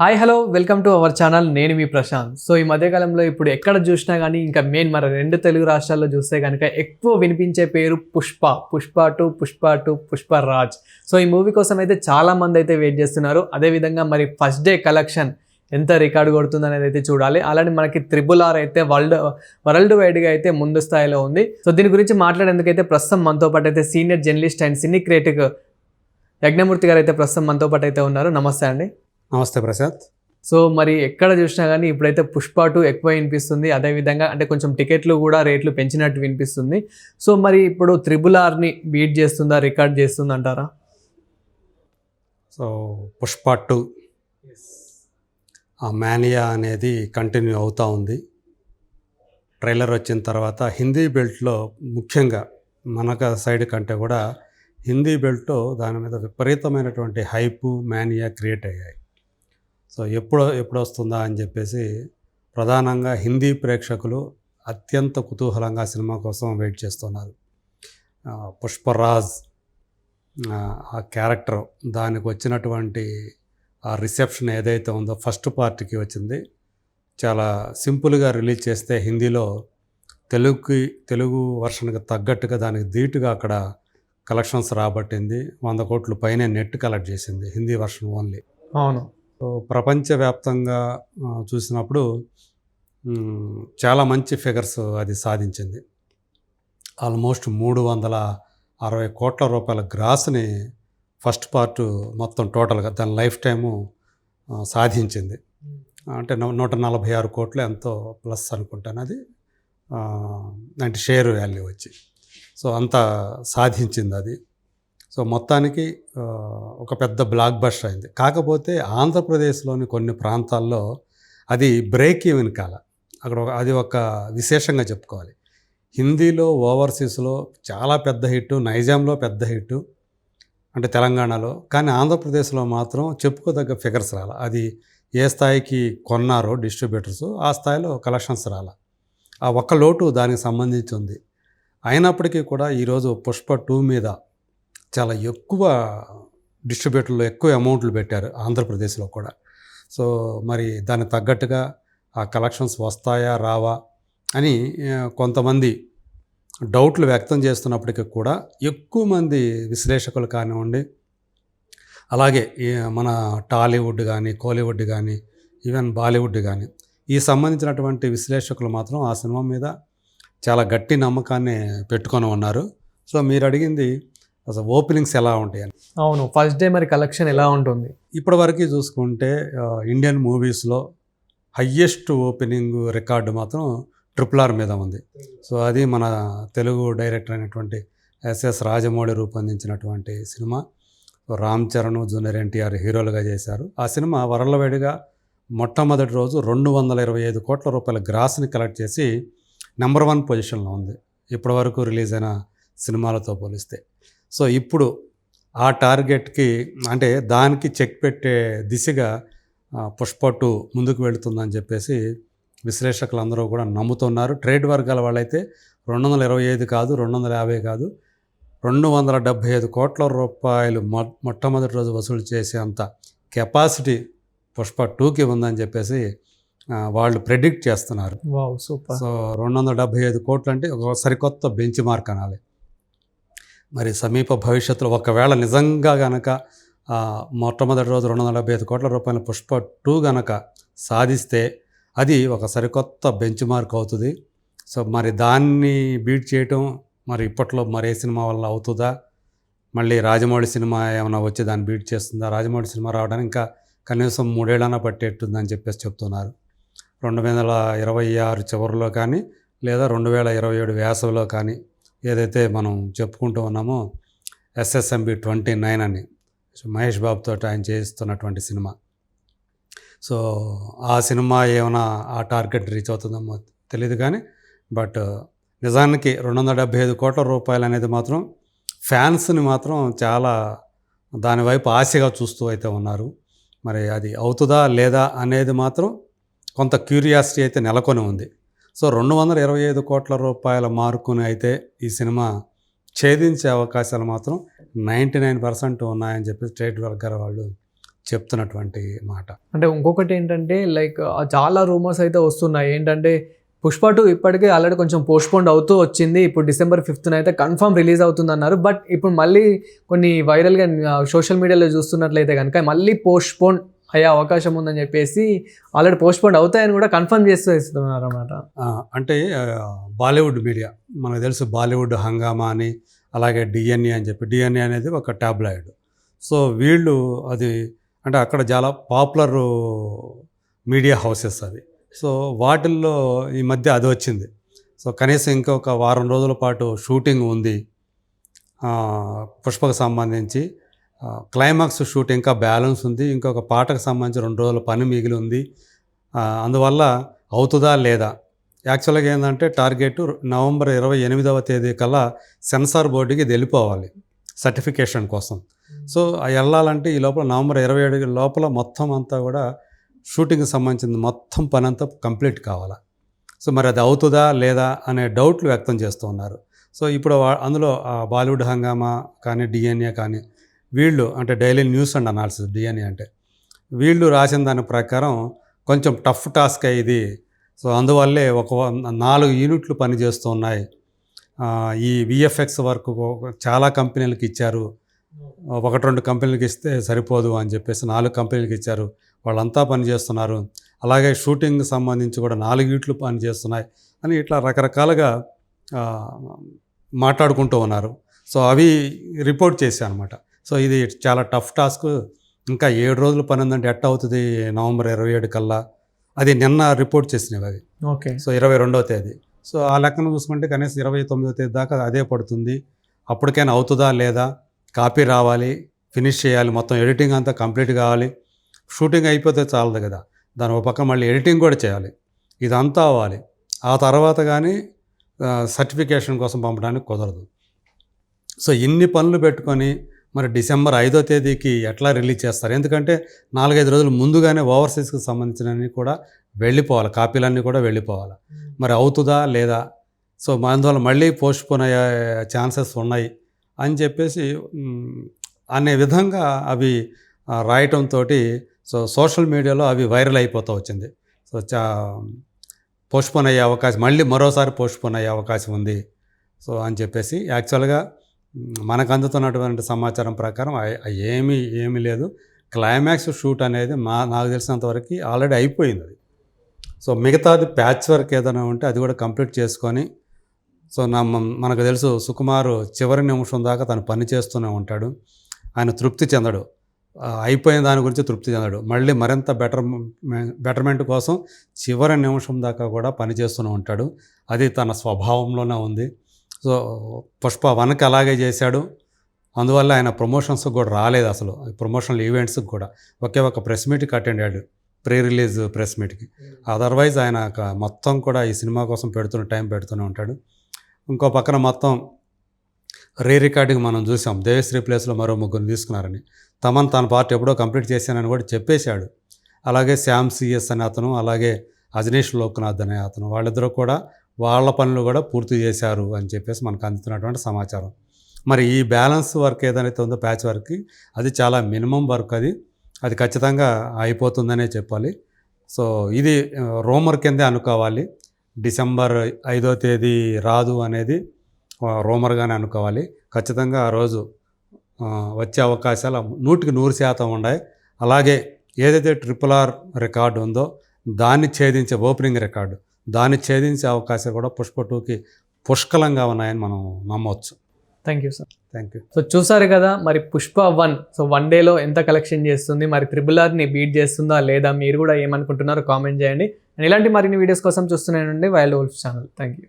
Hi hello welcome to our channel. నేను మీ Prashanth. So ఈ మధ్యకాలంలో ఇప్పుడు ఎక్కడ చూసినా కానీ ఇంకా మెయిన్ మన రెండు తెలుగు రాష్ట్రాల్లో చూస్తే కనుక ఎక్కువ వినిపించే పేరు పుష్పరాజ్. సో ఈ మూవీ కోసం అయితే చాలా మంది అయితే వెయిట్ చేస్తున్నారు. అదేవిధంగా మరి ఫస్ట్ డే కలెక్షన్ ఎంత రికార్డు కొడుతుంది అనేది అయితే చూడాలి. అలానే మనకి RRR అయితే వరల్డ్ వైడ్గా అయితే ముందు స్థాయిలో ఉంది. సో దీని గురించి మాట్లాడేందుకైతే ప్రస్తుతం మనతో పాటు అయితే senior journalist and cine critic Yagnamurthy గారు అయితే ప్రస్తుతం మనతో పాటు అయితే ఉన్నారు. నమస్తే అండి. నమస్తే ప్రశాంత్. సో మరి ఎక్కడ చూసినా కానీ ఇప్పుడైతే పుష్ప 2 ఎక్కువ వినిపిస్తుంది. అదేవిధంగా అంటే కొంచెం టికెట్లు కూడా రేట్లు పెంచినట్టు వినిపిస్తుంది. సో మరి ఇప్పుడు RRRని బీట్ చేస్తుందా, రికార్డ్ చేస్తుంది అంటారా? సో పుష్ప 2 ఆ మానియా అనేది కంటిన్యూ అవుతూ ఉంది. ట్రైలర్ వచ్చిన తర్వాత హిందీ బెల్ట్లో ముఖ్యంగా మనక సైడ్ కంటే కూడా హిందీ బెల్ట్లో దాని మీద విపరీతమైనటువంటి హైపు మానియా క్రియేట్ అయ్యాయి. సో ఎప్పుడు వస్తుందా అని చెప్పేసి ప్రధానంగా హిందీ ప్రేక్షకులు అత్యంత కుతూహలంగా సినిమా కోసం వెయిట్ చేస్తున్నారు. పుష్పరాజ్ ఆ క్యారెక్టర్, దానికి వచ్చినటువంటి ఆ రిసెప్షన్ ఏదైతే ఉందో ఫస్ట్ పార్ట్కి వచ్చింది, చాలా సింపుల్గా రిలీజ్ చేస్తే హిందీలో తెలుగు వర్షన్కి తగ్గట్టుగా దానికి ధీటుగా అక్కడ కలెక్షన్స్ రాబట్టింది. 100 కోట్ల పైనే నెట్ కలెక్ట్ చేసింది హిందీ వర్షన్ ఓన్లీ. అవును. సో ప్రపంచవ్యాప్తంగా చూసినప్పుడు చాలా మంచి ఫిగర్స్ అది సాధించింది. ఆల్మోస్ట్ 360 కోట్ల రూపాయల గ్రాస్ని ఫస్ట్ పార్ట్ మొత్తం టోటల్గా దాని లైఫ్ టైము సాధించింది. అంటే 146 కోట్లు ఎంతో ప్లస్ అనుకుంటాను అది, అంటే షేర్ వాల్యూ వచ్చి. సో అంత సాధించింది అది. సో మొత్తానికి ఒక పెద్ద బ్లాక్ బస్టర్ అయింది. కాకపోతే ఆంధ్రప్రదేశ్లోని కొన్ని ప్రాంతాల్లో అది బ్రేక్ ఈవెన్ కాల. అక్కడ అది ఒక విశేషంగా చెప్పుకోవాలి. హిందీలో ఓవర్సీస్లో చాలా పెద్ద హిట్, నైజాంలో పెద్ద హిట్, అంటే తెలంగాణలో. కానీ ఆంధ్రప్రదేశ్లో మాత్రం చెప్పుకోదగ్గ ఫిగర్స్ రాల. అది ఏ స్థాయికి కొన్నారో డిస్ట్రిబ్యూటర్స్, ఆ స్థాయిలో కలెక్షన్స్ రాల. ఆ ఒక్క లోటు దానికి సంబంధించి ఉంది. అయినప్పటికీ కూడా ఈరోజు పుష్ప 2 మీద చాలా ఎక్కువ డిస్ట్రిబ్యూటర్లు ఎక్కువ అమౌంట్లు పెట్టారు ఆంధ్రప్రదేశ్లో కూడా. సో మరి దానికి తగ్గట్టుగా ఆ కలెక్షన్స్ వస్తాయా రావా అని కొంతమంది డౌట్లు వ్యక్తం చేస్తున్నప్పటికీ కూడా ఎక్కువ మంది విశ్లేషకులు కానివ్వండి, అలాగే మన టాలీవుడ్ కానీ, కోలీవుడ్ కానీ, ఈవెన్ బాలీవుడ్ కానీ ఈ సంబంధించినటువంటి విశ్లేషకులు మాత్రం ఆ సినిమా మీద చాలా గట్టి నమ్మకాన్ని పెట్టుకొని ఉన్నారు. సో మీరు అడిగింది అసలు ఓపెనింగ్స్ ఎలా ఉంటాయని. అవును, ఫస్ట్ డే మరి కలెక్షన్ ఎలా ఉంటుంది? ఇప్పటివరకు చూసుకుంటే ఇండియన్ మూవీస్లో హయ్యెస్ట్ ఓపెనింగ్ రికార్డు మాత్రం RRR మీద ఉంది. సో అది మన తెలుగు డైరెక్టర్ అయినటువంటి SS రాజమౌళి రూపొందించినటువంటి సినిమా. రామ్ చరణ్, జూనియర్ NTR హీరోలుగా చేశారు. ఆ సినిమా వరల్డ్ వైడ్గా మొట్టమొదటి రోజు 225 కోట్ల రూపాయల గ్రాస్ని కలెక్ట్ చేసి నెంబర్ 1 పొజిషన్లో ఉంది ఇప్పటివరకు రిలీజ్ అయిన సినిమాలతో పోలిస్తే. సో ఇప్పుడు ఆ టార్గెట్కి, అంటే దానికి చెక్ పెట్టే దిశగా పుష్ప 2 ముందుకు వెళుతుందని చెప్పేసి విశ్లేషకులందరూ కూడా నమ్ముతున్నారు. ట్రేడ్ వర్గాల వాళ్ళైతే 225 కాదు, 250 కాదు, 275 కోట్ల రూపాయలు మొట్టమొదటి రోజు వసూలు చేసేంత కెపాసిటీ పుష్ప 2కి ఉందని చెప్పేసి వాళ్ళు ప్రెడిక్ట్ చేస్తున్నారు. Wow, super. సో 275 కోట్లు అంటే ఒక సరికొత్త బెంచ్ మార్క్ అనాలి. మరి సమీప భవిష్యత్తులో ఒకవేళ నిజంగా గనక మొట్టమొదటి రోజు 275 కోట్ల రూపాయల పుష్ప 2 గనక సాధిస్తే అది ఒక సరికొత్త బెంచ్ మార్క్ అవుతుంది. సో మరి దాన్ని బీట్ చేయటం మరి ఇప్పట్లో మరే సినిమా వల్ల అవుతుందా? మళ్ళీ రాజమౌళి సినిమా ఏమైనా వచ్చి దాన్ని బీట్ చేస్తుందా? రాజమౌళి సినిమా రావడానికి ఇంకా కనీసం 3 ఏళ్ళైనా పట్టేట్టుందని చెప్పేసి చెప్తున్నారు. 2026 చివరిలో కానీ లేదా 2027 వేసవిలో కానీ, ఏదైతే మనం చెప్పుకుంటూ ఉన్నామో SSMB 29 అని మహేష్ బాబుతో ఆయన చేస్తున్నటువంటి సినిమా. సో ఆ సినిమా ఏమైనా ఆ టార్గెట్ రీచ్ అవుతుందేమో తెలియదు కానీ, బట్ నిజానికి 275 కోట్ల రూపాయలు అనేది మాత్రం ఫ్యాన్స్ని మాత్రం చాలా దానివైపు ఆశగా చూస్తూ అయితే ఉన్నారు. మరి అది అవుతుందా లేదా అనేది మాత్రం కొంత క్యూరియాసిటీ అయితే నెలకొని ఉంది. సో 225 కోట్ల రూపాయల మార్కుని అయితే ఈ సినిమా ఛేదించే అవకాశాలు మాత్రం 99% ఉన్నాయని చెప్పి ట్రేడ్ వర్గాల వాళ్ళు చెప్తున్నటువంటి మాట. అంటే ఇంకొకటి ఏంటంటే లైక్ చాలా రూమర్స్ అయితే వస్తున్నాయి. ఏంటంటే పుష్ప 2 ఇప్పటికే ఆల్రెడీ కొంచెం పోస్ట్పోన్ అవుతూ వచ్చింది. ఇప్పుడు December 5th అయితే కన్ఫర్మ్ రిలీజ్ అవుతుందన్నారు. బట్ ఇప్పుడు మళ్ళీ కొన్ని వైరల్గా సోషల్ మీడియాలో చూస్తున్నట్లయితే కనుక మళ్ళీ పోస్ట్పోన్ అయ్యే అవకాశం ఉందని చెప్పేసి ఆల్రెడీ పోస్ట్పోన్ అవుతాయని కూడా కన్ఫర్మ్ చేస్తూ ఇస్తున్నారు అన్నమాట. అంటే బాలీవుడ్ మీడియా మనకు తెలుసు, బాలీవుడ్ హంగామా అని, అలాగే డిఎన్ఏ అని చెప్పి, డిఎన్ఏ అనేది ఒక టాబ్లాయిడ్. సో వీళ్ళు అది అంటే అక్కడ చాలా పాపులర్ మీడియా హౌసెస్ అవి. సో వాటిల్లో ఈ మధ్య అది వచ్చింది. సో కనీసం ఇంకొక వారం రోజుల పాటు షూటింగ్ ఉంది పుష్పకు సంబంధించి. క్లైమాక్స్ షూట్ ఇంకా బ్యాలెన్స్ ఉంది. ఇంకొక పాటకు సంబంధించి 2 రోజుల పని మిగిలి ఉంది. అందువల్ల అవుతుందా లేదా, యాక్చువల్గా ఏంటంటే టార్గెట్ November 28 కల్లా సెన్సార్ బోర్డుకి ఇది వెళ్ళిపోవాలి సర్టిఫికేషన్ కోసం. సో వెళ్ళాలంటే ఈ లోపల November 27 లోపల మొత్తం అంతా కూడా షూటింగ్కి సంబంధించిన మొత్తం పని అంతా కంప్లీట్ కావాలి. సో మరి అది అవుతుందా లేదా అనే డౌట్లు వ్యక్తం చేస్తూ ఉన్నారు. సో ఇప్పుడు అందులో బాలీవుడ్ హంగామా కానీ, డిఎన్ఏ కానీ, వీళ్ళు అంటే daily news and analysis, DNA అంటే వీళ్ళు రాసిన దాని ప్రకారం కొంచెం టఫ్ టాస్క్ ఇది. సో అందువల్లే ఒక 4 యూనిట్లు పనిచేస్తూ ఉన్నాయి. ఈ విఎఫ్ఎక్స్ వర్క్ చాలా కంపెనీలకు ఇచ్చారు. 1-2 కంపెనీలకు ఇస్తే సరిపోదు అని చెప్పేసి 4 కంపెనీలకు ఇచ్చారు. వాళ్ళంతా పనిచేస్తున్నారు. అలాగే షూటింగ్ సంబంధించి కూడా 4 యూనిట్లు పనిచేస్తున్నాయి అని ఇట్లా రకరకాలుగా మాట్లాడుకుంటూ ఉన్నారు. సో అవి రిపోర్ట్ చేశాను అనమాట. సో ఇది చాలా టఫ్ టాస్క్. ఇంకా 7 రోజులు పని ఉందంటే ఎట్ట అవుతుంది November 27 కల్లా. అది నిన్న రిపోర్ట్ చేసినవి అవి. ఓకే. సో 22వ తేదీ. సో ఆ లెక్కను చూసుకుంటే కనీసం 29వ తేదీ దాకా అదే పడుతుంది. అప్పటికైనా అవుతుందా లేదా, కాపీ రావాలి, ఫినిష్ చేయాలి, మొత్తం ఎడిటింగ్ అంతా కంప్లీట్ కావాలి. షూటింగ్ అయిపోతే చాలదు కదా, దాని ఒక పక్క మళ్ళీ ఎడిటింగ్ కూడా చేయాలి. ఇదంతా అవ్వాలి. ఆ తర్వాత కానీ సర్టిఫికేషన్ కోసం పంపడానికి కుదరదు. సో ఇన్ని పనులు పెట్టుకొని మరి December 5వ తేదీకి ఎట్లా రిలీజ్ చేస్తారు? ఎందుకంటే 4-5 రోజులు ముందుగానే ఓవర్సీస్కి సంబంధించినవి కూడా వెళ్ళిపోవాలి, కాపీలన్నీ కూడా వెళ్ళిపోవాలి. మరి అవుతుందా లేదా, సో అందువల్ల మళ్ళీ పోస్ట్పోన్ అయ్యే ఛాన్సెస్ ఉన్నాయి అని చెప్పేసి అనే విధంగా అవి రాయటంతో సో సోషల్ మీడియాలో అవి వైరల్ అయిపోతూ వచ్చింది. సో పోస్ట్పోన్ అయ్యే అవకాశం, మళ్ళీ మరోసారి పోస్ట్పోన్ అయ్యే అవకాశం ఉంది. సో అని చెప్పేసి యాక్చువల్గా మనకు అందుతున్నటువంటి సమాచారం ప్రకారం ఏమీ లేదు. క్లైమాక్స్ షూట్ అనేది నాకు తెలిసినంతవరకు ఆల్రెడీ అయిపోయింది అది. సో మిగతాది ప్యాచ్ వర్క్ ఏదైనా ఉంటే అది కూడా కంప్లీట్ చేసుకొని, సో మనకు తెలుసు సుకుమార్ చివరి నిమిషం దాకా తను పని చేస్తూనే ఉంటాడు. ఆయన తృప్తి చెందడు, అయిపోయిన దాని గురించి తృప్తి చెందడు. మళ్ళీ మరింత బెటర్మెంట్ కోసం చివరి నిమిషం దాకా కూడా పనిచేస్తూనే ఉంటాడు. అది తన స్వభావంలోనే ఉంది. సో పుష్ప 1కి అలాగే చేశాడు. అందువల్ల ఆయన ప్రమోషన్స్కి కూడా రాలేదు, అసలు ప్రమోషనల్ ఈవెంట్స్కి కూడా ఒక ప్రెస్ మీట్కి అటెండ్ అయ్యాడు, ప్రీ రిలీజ్ ప్రెస్ మీట్కి. అదర్వైజ్ ఆయన మొత్తం కూడా ఈ సినిమా కోసం టైం పెడుతూనే ఉంటాడు. ఇంకో పక్కన మొత్తం రికార్డింగ్ మనం చూసాం. దేవిశ్రీ ప్లేస్లో మరో 3 తీసుకున్నారని. తన పార్ట్ ఎప్పుడో కంప్లీట్ చేశానని కూడా చెప్పేశాడు. అలాగే శ్యామ్ సిఎస్ అనే అతను, అలాగే అజనీష్ లోక్నాథ్ అనే అతను, వాళ్ళిద్దరూ కూడా వాళ్ళ పనులు కూడా పూర్తి చేశారు అని చెప్పేసి మనకు అందుతున్నటువంటి సమాచారం. మరి ఈ బ్యాలెన్స్ వర్క్ ఏదైతే ఉందో ప్యాచ్ వర్క్, అది చాలా మినిమం వర్క్. అది ఖచ్చితంగా అయిపోతుందనే చెప్పాలి. సో ఇది రూమర్ కిందే అనుకోవాలి. December 5వ తేదీ రాదు అనేది రూమర్గానే అనుకోవాలి. ఖచ్చితంగా ఆ రోజు వచ్చే అవకాశాలు 100% ఉన్నాయి. అలాగే ఏదైతే RRR రికార్డు ఉందో దాన్ని ఛేదించే ఓపెనింగ్ రికార్డు, దాన్ని ఛేదించే అవకాశాలు కూడా పుష్ప 2కి పుష్కలంగా ఉన్నాయని మనం నమ్మవచ్చు. Thank you sir. Thank you. So చూసారు కదా, మరి పుష్ప 1 సో 1 డేలో ఎంత కలెక్షన్ చేస్తుంది, మరి RRRని బీట్ చేస్తుందా లేదా, మీరు కూడా ఏమనుకుంటున్నారో కామెంట్ చేయండి. అండ్ ఇలాంటి మరిన్ని వీడియోస్ కోసం చూస్తూనే ఉండండి wild wolf channel. Thank you.